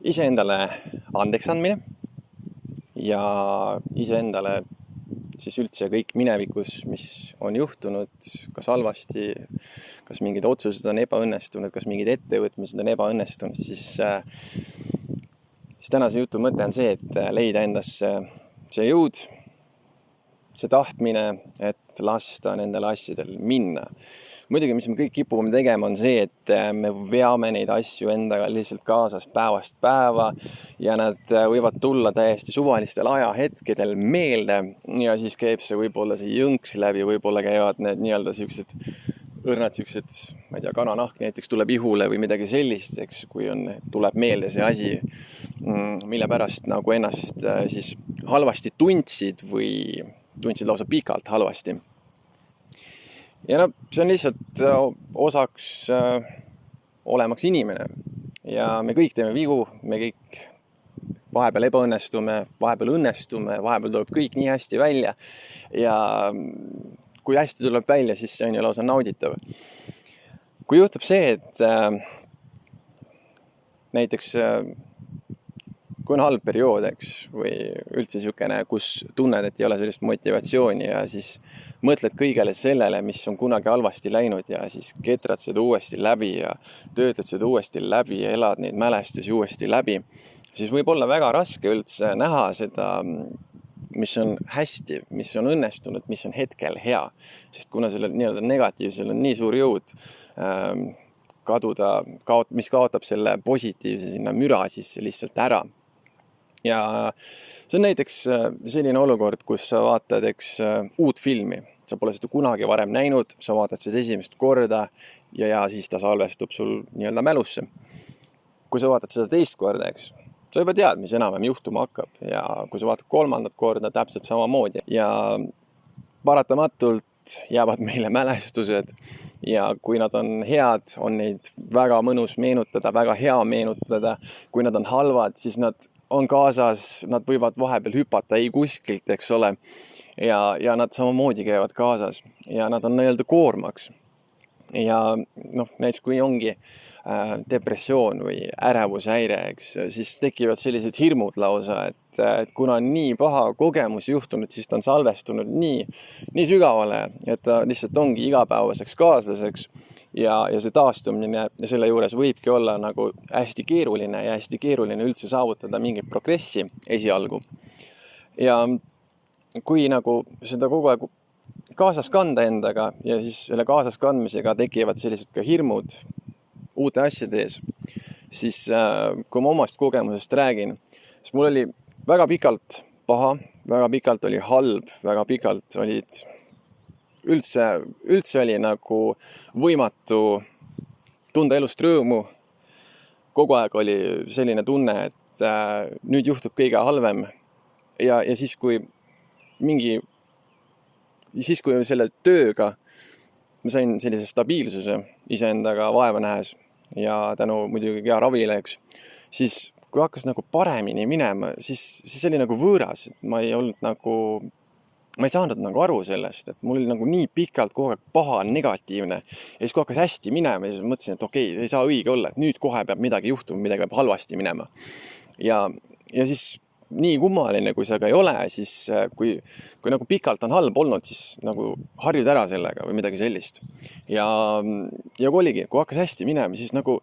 iseendale andeks andmine ja iseendale siis üldse kõik minevikus, mis on juhtunud, kas halvasti, kas mingid otsused on ebaõnnestunud, kas mingid ettevõtmised on ebaõnnestunud, siis tänase jutu mõte on see, et leida endasse see jõud, see tahtmine, et lasta nendel asjadel minna. Muidugi, mis me kõik kipume tegema, on see, et me veame neid asju endaga lihtsalt kaasas päevast päeva ja nad võivad tulla täiesti suvalistel ajahetkedel meelde ja siis käib see võib-olla see jõnks läbi, võib-olla käivad need nii-öelda siuksed õrnad siuksed, ma ei tea, kananahk näiteks tuleb ihule või midagi sellist, eks, kui tuleb meelde see asi, mille pärast nagu ennast siis halvasti tundsid või tundsid lausa pikalt halvasti. Ja see on lihtsalt osaks olemaks inimene ja me kõik teeme vigu, me kõik vahepeal ebaõnnestume, vahepeal õnnestume, vahepeal tuleb kõik nii hästi välja ja kui hästi tuleb välja, siis see on ju lausa nauditav. Kui juhtub see, et näiteks kui on halb periood, eks, või üldse siukene, kus tunned, et ei ole sellist motivatsiooni ja siis mõtled kõigele sellele, mis on kunagi halvasti läinud ja siis ketrad seda uuesti läbi ja töötled seda uuesti läbi ja elad neid mälestusi uuesti läbi, siis võib olla väga raske üldse näha seda, mis on hästi, mis on õnnestunud, mis on hetkel hea. Sest kuna sellel nii-öelda negatiivsel on nii suur jõud kaduda, mis kaotab selle positiivse sinna müra sisse lihtsalt ära. Ja see on näiteks selline olukord, kus sa vaatad uut filmi. Sa pole seda kunagi varem näinud, sa vaatad seda esimest korda ja siis ta salvestub sul nii-öelda mälusse. Kui sa vaatad seda teist korda, eks, sa juba tead, mis enam juhtuma hakkab ja kui sa vaatad kolmandat korda täpselt samamoodi ja paratamatult jäävad meile mälestused ja kui nad on head, on neid väga mõnus meenutada, väga hea meenutada. Kui nad on halvad, siis nad on kaasas, nad võivad vahepeal hüpata ei kuskilt, eks ole, ja nad samamoodi käivad kaasas ja nad on nii-öelda koormaks. Ja näiteks kui ongi depressioon või ärevushäire, eks, siis tekivad sellised hirmud lausa, et kuna on nii paha kogemus juhtunud, siis ta on salvestunud nii sügavale, et ta lihtsalt ongi igapäevaseks kaaslaseks ja see taastumine selle juures võibki olla nagu hästi keeruline ja hästi keeruline üldse saavutada mingit progressi esialgu. Ja kui nagu seda kogu aeg kaasas kanda endaga ja siis selle kaasas kandmisega tekivad sellised ka hirmud uute asjade ees, siis kui ma omast kogemusest räägin, siis mul oli väga pikalt paha, väga pikalt oli halb, väga pikalt olid üldse oli nagu võimatu tunda elust rõõmu. Kogu aeg oli selline tunne, et nüüd juhtub kõige halvem ja siis kui selle tööga ma sain sellise stabiilsuse iseendaga vaeva nähes ja tänu muidugi hea ravile, eks, siis kui hakkas nagu paremini minema, siis oli nagu võõras, et ma ei saanud nagu aru sellest, et mul oli nagu nii pikalt kogu aeg paha, negatiivne ja siis kui hakkas hästi minema, siis mõtlesin, et okei, ei saa õige olla, et nüüd kohe peab midagi juhtuma, midagi peab halvasti minema. Ja siis nii kummaline, kui see ka ei ole, siis kui nagu pikalt on halb olnud, siis nagu harjud ära sellega või midagi sellist. Ja kui oligi, kui hakkas hästi minema, siis nagu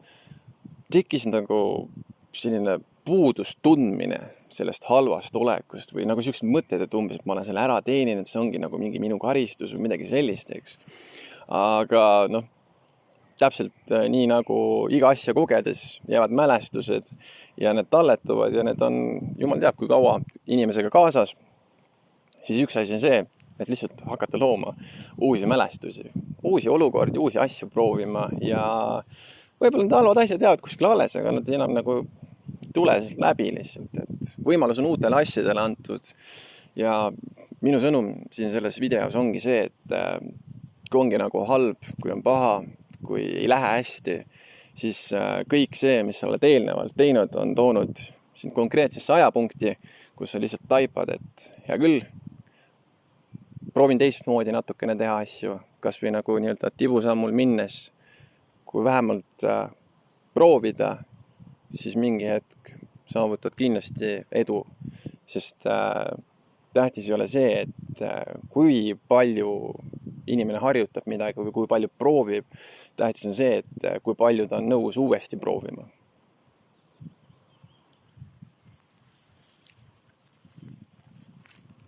tekkis nagu selline puudust tundmine sellest halvast olekust või nagu sellised mõtted, et umbes, et ma olen selle ära teeninud, see ongi nagu mingi minu karistus või midagi sellist, eks. Aga täpselt nii nagu iga asja kogedes jäävad mälestused ja need talletuvad ja need on, jumal teab, kui kaua inimesega kaasas, siis üks asi on see, et lihtsalt hakata looma uusi mälestusi, uusi olukordi, uusi asju proovima ja võib-olla need halvad asjad jäävad kuskil alles, aga nad enam nagu tule läbi lihtsalt, et võimalus on uutele asjadele antud ja minu sõnum siin selles videos ongi see, et kui ongi nagu halb, kui on paha, kui ei lähe hästi, siis kõik see, mis sa oled eelnevalt teinud, on toonud sind konkreetsesse ajapunkti, kus sa lihtsalt taipad, et hea küll, proovin teistmoodi natukene teha asju, kas või nagu nii-öelda tibusammul minnes, kui vähemalt proovida, siis mingi hetk saavutad kindlasti edu, sest tähtis ei ole see, et kui palju inimene harjutab midagi või kui palju proovib. Tähtis on see, et kui palju ta on nõus uuesti proovima.